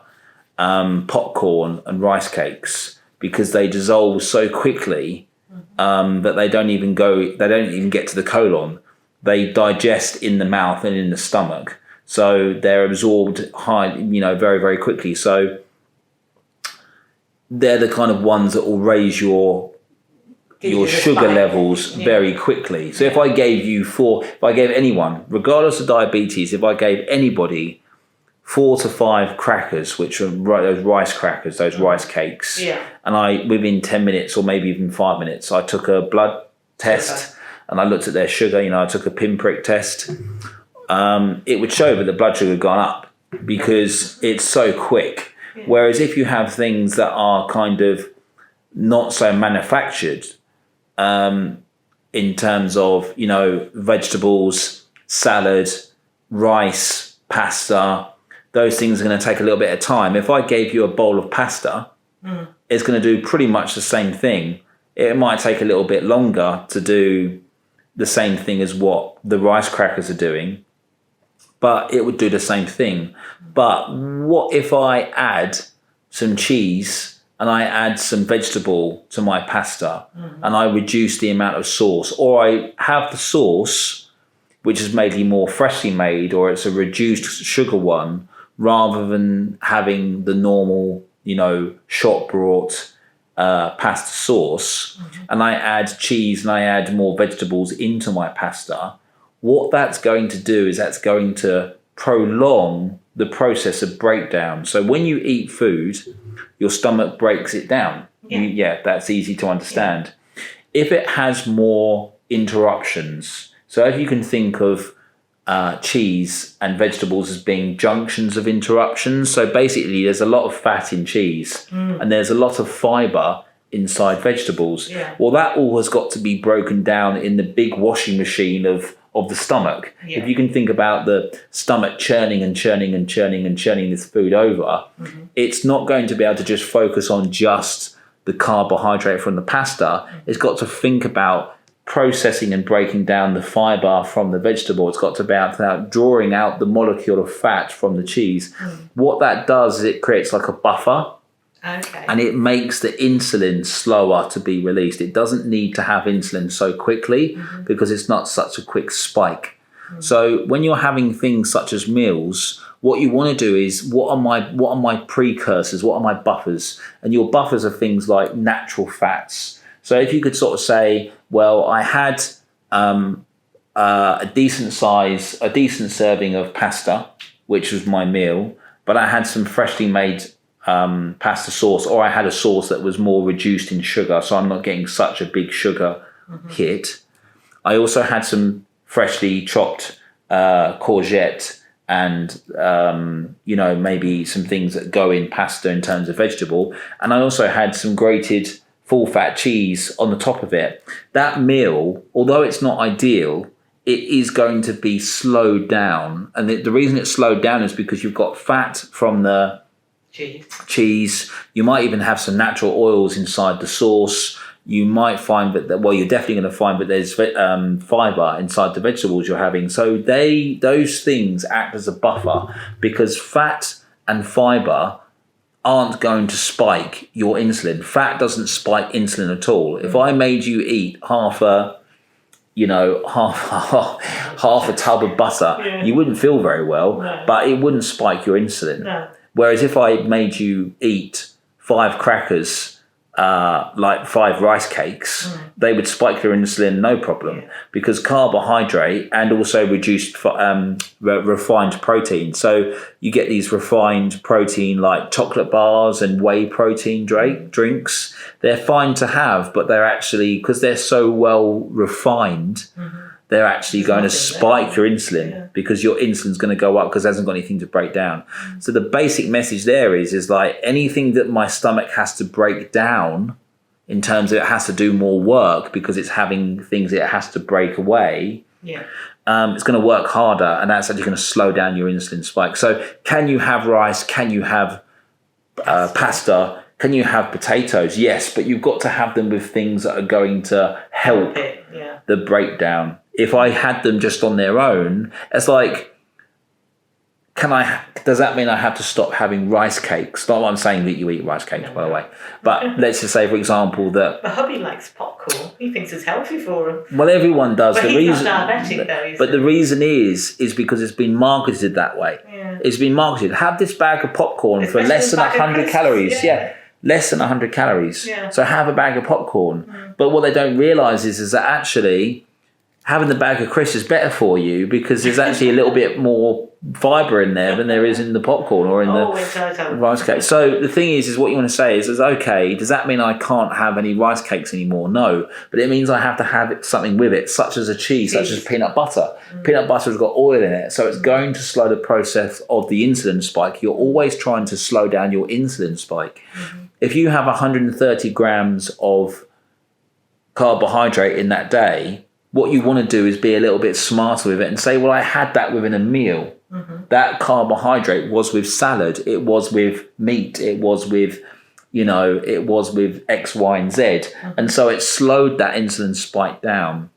popcorn and rice cakes, because they dissolve so quickly that they don't even get to the colon. They digest in the mouth and in the stomach, so they're absorbed very, very quickly. So they're the kind of ones that will raise your sugar levels very quickly. So if I gave anyone, regardless of diabetes, if I gave anybody 4 to 5 crackers, which are those rice crackers, those rice cakes, and within 10 minutes or maybe even 5 minutes, I took a blood test and I looked at their sugar, I took a pinprick test, it would show that the blood sugar had gone up because it's so quick. Whereas if you have things that are kind of not so manufactured, in terms of, vegetables, salad, rice, pasta, those things are going to take a little bit of time. If I gave you a bowl of pasta, it's going to do pretty much the same thing. It might take a little bit longer to do the same thing as what the rice crackers are doing, but it would do the same thing. But what if I add some cheese and I add some vegetable to my pasta and I reduce the amount of sauce, or I have the sauce, which is maybe more freshly made, or it's a reduced sugar one, rather than having the normal, shop brought pasta sauce, and I add cheese and I add more vegetables into my pasta, what that's going to do is that's going to prolong the process of breakdown. So when you eat food, your stomach breaks it down. That's easy to understand. If it has more interruptions, so if you can think of cheese and vegetables as being junctions of interruptions. So basically, there's a lot of fat in cheese and there's a lot of fiber inside vegetables. Yeah. Well, that all has got to be broken down in the big washing machine of the stomach. Yeah. If you can think about the stomach churning and churning and churning and churning this food over, it's not going to be able to just focus on just the carbohydrate from the pasta. It's got to think about processing and breaking down the fiber from the vegetable. It's got to be about drawing out the molecule of fat from the cheese. What that does is it creates like a buffer. Okay. And it makes the insulin slower to be released. It doesn't need to have insulin so quickly because it's not such a quick spike. So when you're having things such as meals, what you want to do is what are my precursors? What are my buffers? And your buffers are things like natural fats. So if you could sort of say, well, I had a decent serving of pasta, which was my meal, but I had some freshly made pasta sauce, or I had a sauce that was more reduced in sugar, so I'm not getting such a big sugar hit. I also had some freshly chopped courgette and maybe some things that go in pasta in terms of vegetable, and I also had some grated full fat cheese on the top of it. That meal, although it's not ideal, it is going to be slowed down, and the reason it's slowed down is because you've got fat from the cheese. You might even have some natural oils inside the sauce. You might find that you're definitely going to find that there's fiber inside the vegetables you're having. So those things act as a buffer, because fat and fiber aren't going to spike your insulin. Fat doesn't spike insulin at all. If I made you eat half a tub of butter, you wouldn't feel very well, but it wouldn't spike your insulin. No. Whereas if I made you eat 5 crackers, like 5 rice cakes, they would spike your insulin no problem, because carbohydrate and also reduced refined protein. So you get these refined protein like chocolate bars and whey protein drinks. They're fine to have, but they're actually, because they're so well refined, they're actually going to spike your insulin, because your insulin's going to go up because it hasn't got anything to break down. So the basic message there is like anything that my stomach has to break down in terms of it has to do more work because it's having things it has to break away, it's going to work harder, and that's actually going to slow down your insulin spike. So can you have rice? Can you have pasta? Can you have potatoes? Yes, but you've got to have them with things that are going to help the breakdown. If I had them just on their own, it's like, does that mean I have to stop having rice cakes? Not what I'm saying that you eat rice cakes, by the way. But let's just say, for example, that... But hubby likes popcorn. He thinks it's healthy for him. Well, everyone does. But he's not diabetic, though, but the reason is because it's been marketed that way. Yeah. It's been marketed. Have this bag of popcorn for less than 100 calories. Less than 100 calories. Yeah. So have a bag of popcorn. But what they don't realise is that actually having the bag of crisps is better for you, because there's actually a little bit more fibre in there than there is in the popcorn or in the rice cake. So the thing is what you want to say is okay, does that mean I can't have any rice cakes anymore? No, but it means I have to have something with it, such as a cheese, such as peanut butter. Peanut butter has got oil in it, so it's going to slow the process of the insulin spike. You're always trying to slow down your insulin spike. If you have 130 grams of carbohydrate in that day, what you want to do is be a little bit smarter with it and say, well, I had that within a meal. That carbohydrate was with salad. It was with meat. It was with, it was with X, Y, and Z. And so it slowed that insulin spike down.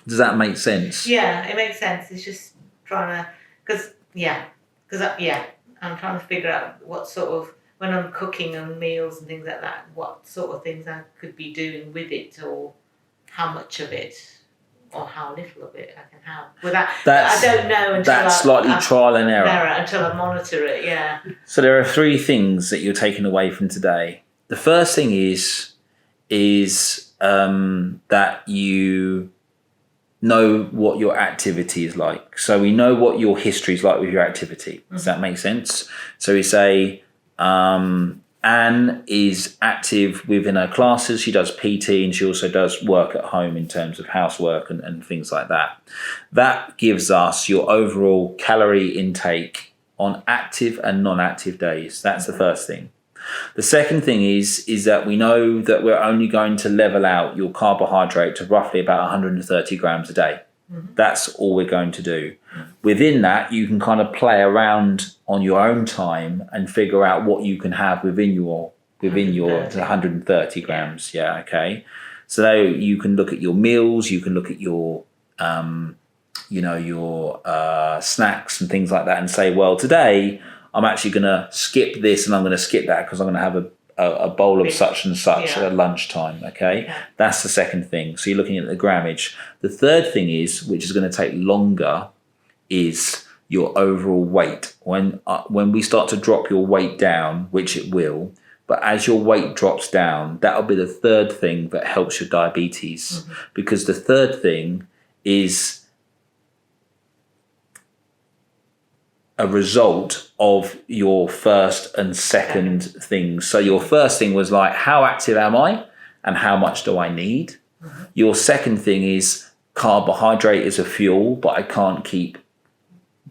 Does that make sense? Yeah, it makes sense. It's just trying to, I'm trying to figure out what sort of, when I'm cooking and meals and things like that, what sort of things I could be doing with it, or how much of it, or how little of it I can have. I don't know until that's slightly trial and error until I monitor it. Yeah. So there are 3 things that you're taking away from today. The first thing is that you know what your activity is like. So we know what your history is like with your activity. Does that make sense? So we say, Anne is active within her classes. She does PT and she also does work at home in terms of housework and things like that. That gives us your overall calorie intake on active and non-active days. That's the first thing. The second thing is that we know that we're only going to level out your carbohydrate to roughly about 130 grams a day. That's all we're going to do. Within that, you can kind of play around on your own time and figure out what you can have within your 130 grams. Yeah, okay. So you can look at your meals, you can look at your snacks and things like that, and say, well, today I'm actually going to skip this and I'm going to skip that because I'm going to have a bowl of such and such at lunchtime, okay? Yeah. That's the second thing. So you're looking at the grammage. The third thing is, which is going to take longer, is your overall weight. When we start to drop your weight down, which it will, but as your weight drops down, that'll be the third thing that helps your diabetes. Because the third thing is a result of your first and second things. So your first thing was like, how active am I and how much do I need? Your second thing is carbohydrate is a fuel, but I can't keep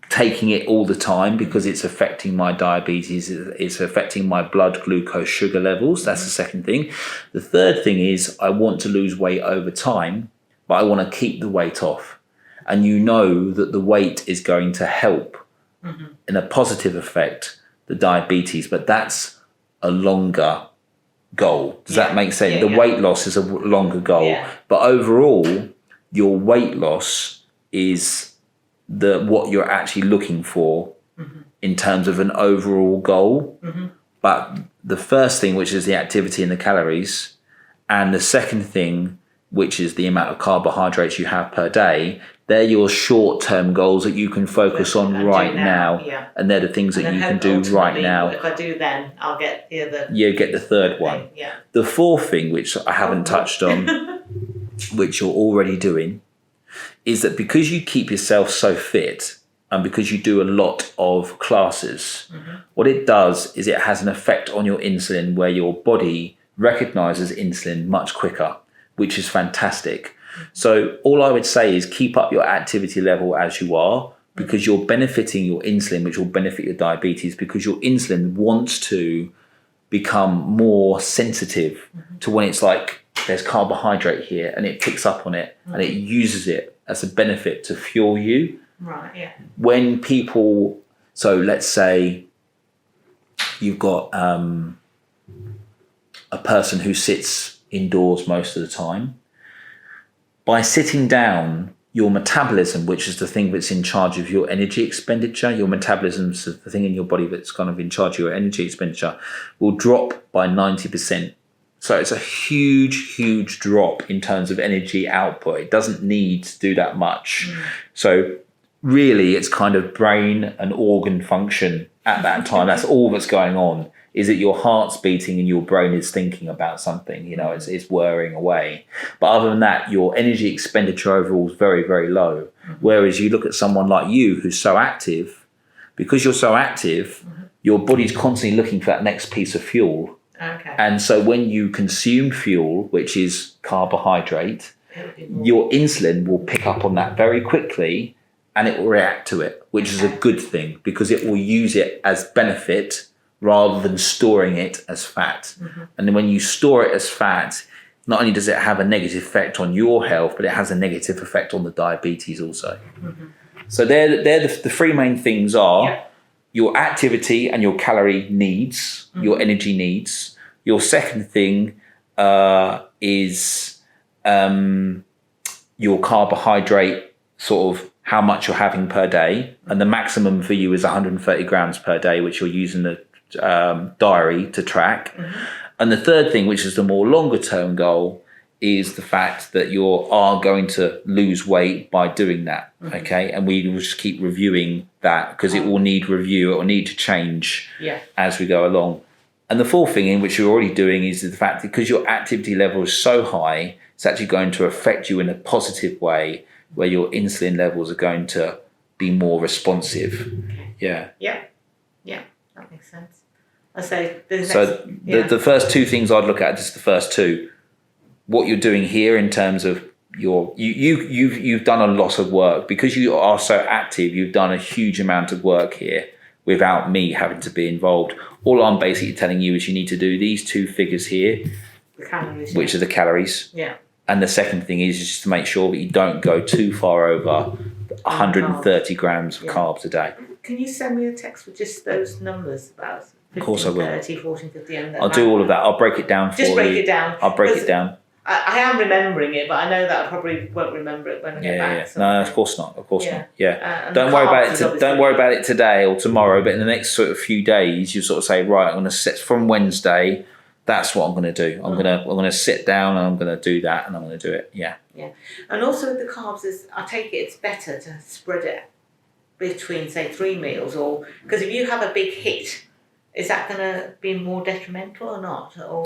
taking it all the time because it's affecting my diabetes, it's affecting my blood glucose sugar levels. That's the second thing. The third thing is I want to lose weight over time, but I want to keep the weight off. And you know that the weight is going to help in a positive effect, the diabetes, but that's a longer goal. Does that make sense? The weight loss is a longer goal, but overall, your weight loss is what you're actually looking for in terms of an overall goal. But the first thing, which is the activity and the calories, and the second thing, which is the amount of carbohydrates you have per day, they're your short-term goals that you can focus on right now. And they're the things that you can do right now. If I do then, I'll get the other... You get the third one. The fourth thing, which I haven't touched on, which you're already doing, is that because you keep yourself so fit and because you do a lot of classes, what it does is it has an effect on your insulin where your body recognizes insulin much quicker, which is fantastic. So all I would say is keep up your activity level as you are, because you're benefiting your insulin, which will benefit your diabetes, because your insulin wants to become more sensitive to when it's like there's carbohydrate here and it picks up on it and it uses it as a benefit to fuel you. Right, yeah. When people, so let's say you've got a person who sits indoors most of the time. By sitting down, your metabolism, which is the thing that's in charge of your energy expenditure, your metabolism is the thing in your body that's kind of in charge of your energy expenditure, will drop by 90%. So it's a huge, huge drop in terms of energy output. It doesn't need to do that much. So really, it's kind of brain and organ function at that time. That's all that's going on. Is that your heart's beating and your brain is thinking about something, it's whirring away. But other than that, your energy expenditure overall is very, very low. Whereas you look at someone like you who's so active, because you're so active, your body's constantly looking for that next piece of fuel. Okay. And so when you consume fuel, which is carbohydrate, your insulin will pick up on that very quickly and it will react to it, which is a good thing because it will use it as benefit rather than storing it as fat. And then when you store it as fat, not only does it have a negative effect on your health, but it has a negative effect on the diabetes also. So they're the three main things are your activity and your calorie needs, your energy needs. Your second thing is your carbohydrate, sort of how much you're having per day. And the maximum for you is 130 grams per day, which you're using the diary to track. And the third thing, which is the more longer term goal, is the fact that you are going to lose weight by doing that. Okay, and we will just keep reviewing that because it will need review, it will need to change as we go along. And the fourth thing, in which you're already doing, is the fact that because your activity level is so high, it's actually going to affect you in a positive way where your insulin levels are going to be more responsive. Yeah, that makes sense. I say the first two things I'd look at, just the first two, what you're doing here in terms of you've done a lot of work because you are so active. You've done a huge amount of work here without me having to be involved. All I'm basically telling you is you need to do these two figures here, the calories, which are the calories. Yeah. And the second thing is just to make sure that you don't go too far over 130 grams of carbs a day. Can you send me a text with just those numbers about 15, of course I will. 30, 14, 50, and I'll do all of that. I'll break it down for you. Just break it down. I'll break it down. I am remembering it, but I know that I probably won't remember it when I get back. Yeah. So No, of course not. Of course not. Yeah. And Don't worry about it. Don't worry about it today or tomorrow. But in the next sort of few days, you sort of say, right, I'm going to set from Wednesday. That's what I'm going to do. I'm going to sit down and I'm going to do that and I'm going to do it. Yeah. Yeah. And also with the carbs, I take it it's better to spread it between, say, 3 meals, or because if you have a big hit, is that going to be more detrimental or not? Or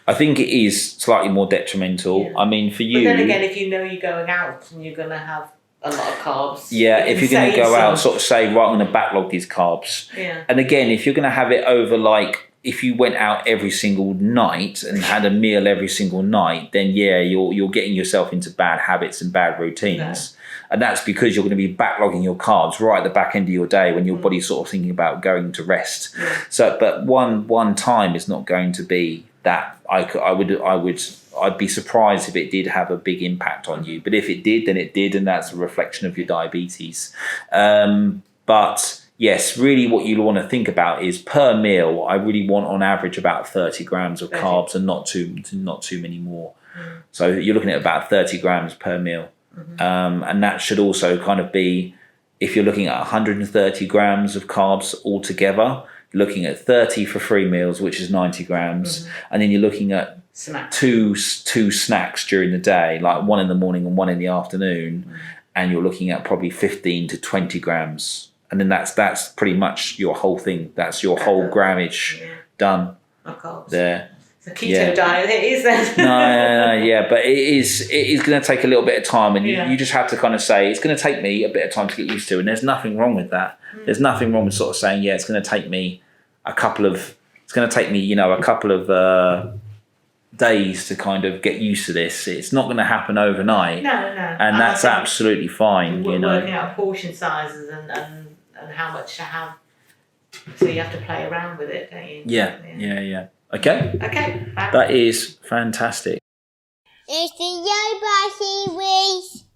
I think it is slightly more detrimental. Yeah. I mean, for you. But then again, if you know you're going out and you're going to have a lot of carbs. Yeah, if you're going to go out, sort of say, right, I'm going to backlog these carbs. Yeah. And again, if you're going to have it over, like, if you went out every single night and had a meal every single night, then yeah, you're getting yourself into bad habits and bad routines. No. And that's because you're going to be backlogging your carbs right at the back end of your day when your body's sort of thinking about going to rest. Yeah. So, but one time is not going to be that. I'd be surprised if it did have a big impact on you. But if it did, then it did, and that's a reflection of your diabetes. But yes, really what you want to think about is per meal, I really want on average about 30 grams of carbs and not too many more. Mm. So you're looking at about 30 grams per meal. Mm-hmm. And that should also kind of be, if you're looking at 130 grams of carbs altogether, you're looking at 30 for 3 meals, which is 90 grams. And then you're looking at two snacks during the day, like one in the morning and one in the afternoon. And you're looking at probably 15 to 20 grams. And then that's pretty much your whole thing. That's your whole grammage done there. The keto diet, it is then. No, but it is going to take a little bit of time, and you just have to kind of say it's going to take me a bit of time to get used to, and there's nothing wrong with that. There's nothing wrong with sort of saying, it's going to take me a couple of days to kind of get used to this. It's not going to happen overnight. No. And that's absolutely fine. We're working out portion sizes and how much to have. So you have to play around with it, don't you? Yeah. Okay. That is fantastic. It's the Yo Series.